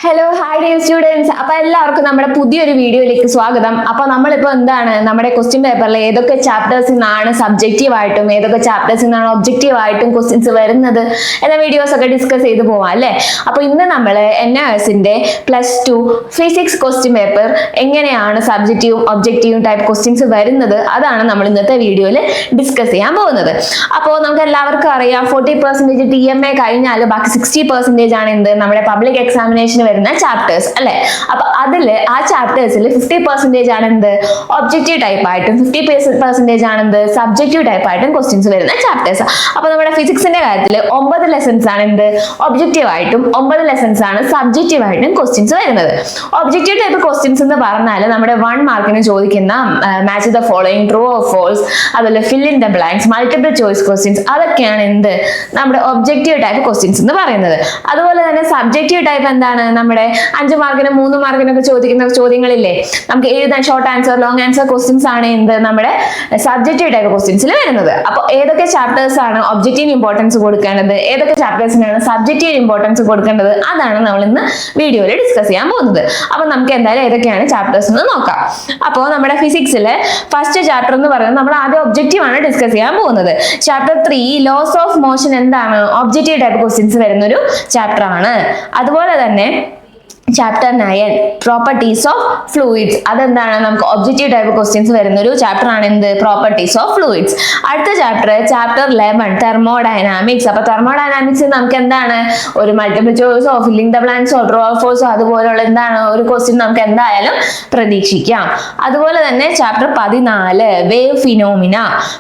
Hello hi dear students. അപ്പോൾ എല്ലാവർക്കും നമ്മുടെ പുതിയൊരു വീഡിയോയിലേക്ക് സ്വാഗതം. അപ്പോൾ നമ്മളിപ്പോൾ എന്താണ് നമ്മുടെ ക്വസ്റ്റ്യൻ പേപ്പറിൽ ഏതൊക്കെ ചാപ്റ്റേഴ്സിൽ നിന്നാണ് സബ്ജക്റ്റീവ് ആയിട്ടും ഏതൊക്കെ ചാപ്റ്റേഴ്സിൽ നിന്നാണ് ഒബ്ജക്റ്റീവ് ആയിട്ടും ക്വസ്റ്റ്യൻസ് വരുന്നത് എന്ന വീഡിയോസ് ഒക്കെ ഡിസ്കസ് ചെയ്ത് പോവാം അല്ലേ. അപ്പോൾ ഇന്ന് നമ്മൾ NIRSന്റെ +2 ഫിസിക്സ് ക്വസ്റ്റ്യൻ പേപ്പർ എങ്ങനെയാണ് സബ്ജക്റ്റീവും ഒബ്ജക്റ്റീവും ടൈപ്പ് ക്വസ്റ്റ്യൻസ് വരുന്നത് അതാണ് നമ്മൾ ഇന്നത്തെ വീഡിയോയിൽ ഡിസ്കസ് ചെയ്യാൻ പോകുന്നത്. അപ്പോൾ നമുക്ക് എല്ലാവർക്കും അറിയാം 40% TMA കഴിഞ്ഞാൽ ബാക്കി 60% ആണ് എന്ത് നമ്മുടെ പബ്ലിക് എക്സാമിനേഷൻ വരുന്ന ചാപ്റ്റേഴ്സ് അല്ലെ. അപ്പൊ അതില് ആ ചാപ്റ്റേഴ്സിൽ 50% ആണ് എന്ത് ഒബ്ജക്റ്റീവ് ടൈപ്പ് ആയിട്ടും 50% ആണ് എന്ത് സബ്ജക്റ്റീവ് ടൈപ്പ് ആയിട്ടും ക്വസ്റ്റ്യൻസ് വരുന്ന ചാപ്റ്റേഴ്സ്. അപ്പൊ നമ്മുടെ ഫിസിക്സിന്റെ കാര്യത്തിൽ 9 ലെസൺസ് ആണ് എന്ത് ഒബ്ജക്റ്റീവ് ആയിട്ടും 9 ലെസൺസ് ആണ് സബ്ജക്റ്റീവ് ആയിട്ടും ക്വസ്റ്റ്യൻസ് വരുന്നത്. ഒബ്ജക്റ്റീവ് ടൈപ്പ് ക്വസ്റ്റ്യൻസ് എന്ന് പറഞ്ഞാൽ നമ്മുടെ 1 മാർക്കിന് ചോദിക്കുന്ന match the following true or false, അതുപോലെ fill in the blanks, multiple choice questions, അതൊക്കെയാണ് എന്ത് നമ്മുടെ ഒബ്ജക്റ്റീവ് ടൈപ്പ് ക്വസ്റ്റ്യൻസ് എന്ന് പറയുന്നത്. അതുപോലെ തന്നെ സബ്ജക്റ്റീവ് ടൈപ്പ് എന്താണ് നമ്മുടെ 5 മാർക്കിന് 3 മാർക്കിനൊക്കെ ചോദിക്കുന്ന ചോദ്യങ്ങളില്ലേ, നമുക്ക് എഴുതാൻ short answer long answer questions ആണ് എന്ത് നമ്മുടെ സബ്ജക്റ്റീവ് ടൈപ്പ് ക്വസ്റ്റ്യൻസിൽ വരുന്നത്. അപ്പൊ ഏതൊക്കെ ചാപ്റ്റേഴ്സ് ആണ് ഒബ്ജക്റ്റീവ് ഇമ്പോർട്ടൻസ് കൊടുക്കേണ്ടത്, ഏതൊക്കെ ചാപ്റ്റേഴ്സിനാണ് സബ്ജക്റ്റീവ് ഇമ്പോർട്ടൻസ് കൊടുക്കേണ്ടത്, അതാണ് നമ്മൾ ഇന്ന് വീഡിയോയിൽ ഡിസ്കസ് ചെയ്യാൻ പോകുന്നത്. അപ്പൊ നമുക്ക് എന്തായാലും ഏതൊക്കെയാണ് ചാപ്റ്റേഴ്സ് എന്ന് നോക്കാം. അപ്പോൾ നമ്മുടെ ഫിസിക്സിലെ ഫസ്റ്റ് ചാപ്റ്റർ എന്ന് പറയുന്നത് നമ്മൾ ആദ്യം ഒബ്ജക്റ്റീവ് ആണ് ഡിസ്കസ് ചെയ്യാൻ പോകുന്നത്. ചാപ്റ്റർ 3 ലോസ് ഓഫ് മോഷൻ എന്താണ് ഒബ്ജക്റ്റീവ് ടൈപ്പ് ക്വസ്റ്റ്യൻസ് വരുന്ന ഒരു ചാപ്റ്റർ ആണ്. അതുപോലെ തന്നെ ചാപ്റ്റർ 9 പ്രോപ്പർട്ടീസ് ഓഫ് ഫ്ലൂയിഡ്സ്, അതെന്താണ് നമുക്ക് ഒബ്ജക്റ്റീവ് ടൈപ്പ് ക്വസ്റ്റ്യൻസ് വരുന്ന ഒരു ചാപ്റ്റർ ആണ് എന്ത് പ്രോപ്പർട്ടീസ് ഓഫ് ഫ്ലൂയിഡ്സ്. അടുത്ത ചാപ്റ്റർ 11 തെർമോഡൈനാമിക്സ്. അപ്പൊ തെർമോഡൈനാമിക്സ് നമുക്ക് എന്താണ് ഒരു മൾട്ടിപ്പിൾ ചോയ്സോ ഫില്ലിംഗ് ദ ബ്ലാങ്ക്സോ ട്രൂ ഓർ ഫോൾസോ അതുപോലുള്ള എന്താണ് ഒരു ക്വസ്റ്റ്യൻ നമുക്ക് എന്തായാലും പ്രതീക്ഷിക്കാം. അതുപോലെ തന്നെ chapter 14 wave phenomena,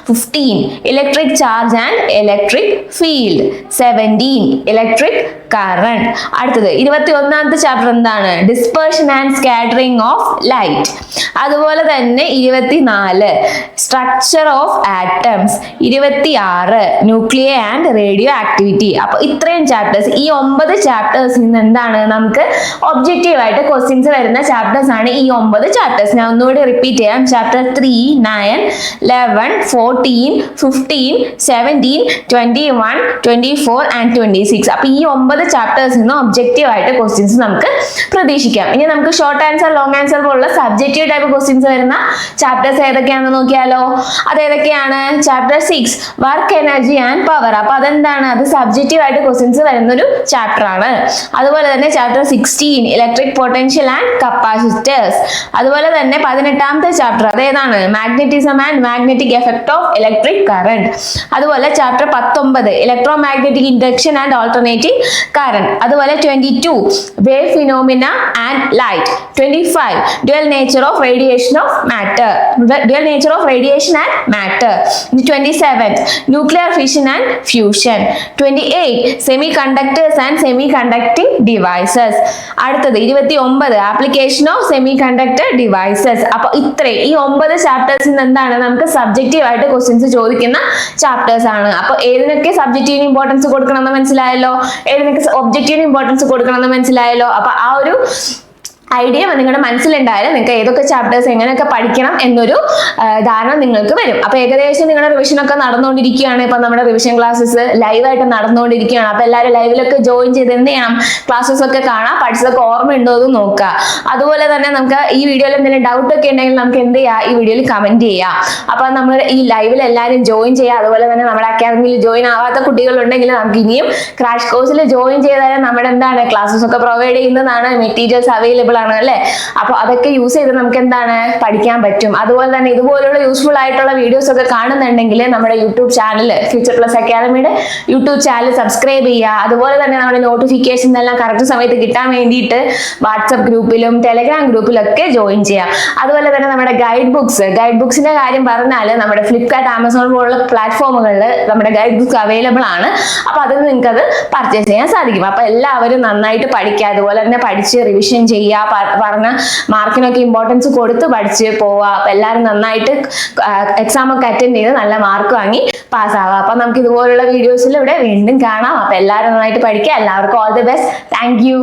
15 electric charge and electric field, 17 electric current. അടുത്തത് 21ാമത്തെ ചാപ്റ്റർ എന്താണ് dispersion and scattering of light. അതുപോലെ തന്നെ 24 structure of atoms, 26 nuclear and radioactivity. അപ്പൊ ഇത്രയും ചാപ്റ്റേഴ്സ്, ഈ 9 ചാപ്റ്റേഴ്സിൽ നിന്ന് എന്താണ് നമുക്ക് ഒബ്ജക്റ്റീവ് ആയിട്ട് ക്വസ്റ്റ്യൻസ് വരുന്ന ചാപ്റ്റേഴ്സ് ആണ് ഈ 9 ചാപ്റ്റേഴ്സ്. ഞാൻ ഒന്നുകൂടി റിപ്പീറ്റ് ചെയ്യാം. Chapter 3, 9, 11, 14, 15, 17, 21, 24 and 26. അപ്പൊ ഈ 9 ചാപ്റ്റേഴ്സിൽ നിന്ന് ഒബ്ജക്റ്റീവ് ആയിട്ട് ക്വസ്റ്റ്യൻസ് നമുക്ക് പ്രതീക്ഷിക്കാം. ഇനി നമുക്ക് ഷോർട്ട് ആൻസർ ലോങ് ആൻസർ പോലുള്ള സബ്ജക്റ്റീവ് ടൈപ്പ് ക്വസ്റ്റ്യൻസ് വരുന്ന ചാപ്റ്റേഴ്സ് ഏതൊക്കെയാണെന്ന് നോക്കിയാലോ. അതേതൊക്കെയാണ് chapter 6 work energy and power. അപ്പൊ അതെന്താണ് അത് സബ്ജക്റ്റീവ് ആയിട്ട് ക്വസ്റ്റ്യൻസ് വരുന്ന ഒരു ചാപ്റ്റർ ആണ്. അതുപോലെ തന്നെ chapter 16 electric potential and capacitors. അതുപോലെ തന്നെ 18ാമത്തെ ചാപ്റ്റർ അതേതാണ് magnetism and magnetic effect of electric current. അതുപോലെ chapter 19 electromagnetic induction and alternating current. അതുപോലെ 22 wave phenomena and light. 25 dual nature of radiation of matter, dual nature of radiation and matter. 27 nuclear fission and fusion. 28 semiconductors and semiconducting devices. അടുത്തത് 29 application of semiconductor devices. അപ്പൊ ഇത്രയും ഈ 9 ചാപ്റ്റേഴ്സിൽ നിന്ന് എന്താണ് നമുക്ക് subjective ആയിട്ട് questions ചോദിക്കുന്ന chapters ആണ്. അപ്പൊ ഏതിനൊക്കെ സബ്ജക്റ്റീവിന് ഇമ്പോർട്ടൻസ് കൊടുക്കണമെന്ന് മനസ്സിലായല്ലോ, ഏതിനൊക്കെ ഒബ്ജക്റ്റീവിന് ഇമ്പോർട്ടൻസ് കൊടുക്കണമെന്ന് മനസ്സിലായല്ലോ. അപ്പൊ ആ ഒരു ഐഡിയ നിങ്ങളുടെ മനസ്സിലുണ്ടായാലും നിങ്ങൾക്ക് ഏതൊക്കെ ചാപ്റ്റേഴ്സ് എങ്ങനെയൊക്കെ പഠിക്കണം എന്നൊരു ധാരണ നിങ്ങൾക്ക് വരും. അപ്പൊ ഏകദേശം നിങ്ങളുടെ റിവിഷൻ ഒക്കെ നടന്നുകൊണ്ടിരിക്കുകയാണ്. ഇപ്പൊ നമ്മുടെ റിവിഷൻ ക്ലാസ്സസ് ലൈവായിട്ട് നടന്നുകൊണ്ടിരിക്കുകയാണ്. അപ്പൊ എല്ലാവരും ലൈവിലൊക്കെ ജോയിൻ ചെയ്ത് എന്ത് ചെയ്യണം, ക്ലാസ്സസ് ഒക്കെ കാണാം, പഠിച്ചതൊക്കെ ഓർമ്മയുണ്ടോ എന്ന് നോക്കുക. അതുപോലെ തന്നെ നമുക്ക് ഈ വീഡിയോയിൽ എന്തെങ്കിലും ഡൗട്ട് ഒക്കെ ഉണ്ടെങ്കിൽ നമുക്ക് എന്ത് ചെയ്യാം, ഈ വീഡിയോയിൽ കമന്റ് ചെയ്യാം. അപ്പൊ നമ്മൾ ഈ ലൈവിൽ എല്ലാവരും ജോയിൻ ചെയ്യുക. അതുപോലെ തന്നെ നമ്മുടെ അക്കാദമിയിൽ ജോയിൻ ആവാത്ത കുട്ടികളുണ്ടെങ്കിൽ നമുക്ക് ഇനിയും ക്രാഷ് കോഴ്സിൽ ജോയിൻ ചെയ്താൽ നമ്മുടെ എന്താണ് ക്ലാസ്സസ് ഒക്കെ പ്രൊവൈഡ് ചെയ്യുന്നതാണ്, മെറ്റീരിയൽസ് അവൈലബിൾ ആണ് അല്ലെ. അപ്പൊ അതൊക്കെ യൂസ് ചെയ്ത് നമുക്ക് എന്താണ് പഠിക്കാൻ പറ്റും. അതുപോലെ തന്നെ ഇതുപോലുള്ള യൂസ്ഫുൾ ആയിട്ടുള്ള വീഡിയോസ് ഒക്കെ കാണുന്നുണ്ടെങ്കിൽ നമ്മുടെ യൂട്യൂബ് ചാനൽ ഫ്യൂച്ചർ പ്ലസ് അക്കാദമിയുടെ യൂട്യൂബ് ചാനൽ സബ്സ്ക്രൈബ് ചെയ്യുക. അതുപോലെ തന്നെ നമ്മുടെ നോട്ടിഫിക്കേഷൻ എല്ലാം കറക്റ്റ് സമയത്ത് കിട്ടാൻ വേണ്ടിയിട്ട് വാട്സപ്പ് ഗ്രൂപ്പിലും ടെലഗ്രാം ഗ്രൂപ്പിലൊക്കെ ജോയിൻ ചെയ്യാം. അതുപോലെ തന്നെ നമ്മുടെ ഗൈഡ് ബുക്സിന്റെ കാര്യം പറഞ്ഞാൽ നമ്മുടെ ഫ്ലിപ്കാർട്ട്, ആമസോൺ പോലുള്ള പ്ലാറ്റ്ഫോമുകളിൽ നമ്മുടെ ഗൈഡ് ബുക്സ് അവൈലബിൾ ആണ്. അപ്പൊ അതിൽ നിങ്ങൾക്ക് അത് പർച്ചേസ് ചെയ്യാൻ സാധിക്കും. അപ്പൊ എല്ലാവരും നന്നായിട്ട് പഠിക്കുക, അതുപോലെ തന്നെ പഠിച്ച് റിവിഷൻ ചെയ്യുക, പറഞ്ഞ മാർക്കിനൊക്കെ ഇമ്പോർട്ടൻസ് കൊടുത്ത് പഠിച്ച് പോവുക. അപ്പൊ എല്ലാവരും നന്നായിട്ട് എക്സാം ഒക്കെ അറ്റൻഡ് ചെയ്ത് നല്ല മാർക്ക് വാങ്ങി പാസ്സാവുക. അപ്പൊ നമുക്ക് ഇതുപോലുള്ള വീഡിയോസിൽ ഇവിടെ വീണ്ടും കാണാം. അപ്പൊ എല്ലാവരും നന്നായിട്ട് പഠിക്കുക. എല്ലാവർക്കും all the best. Thank you.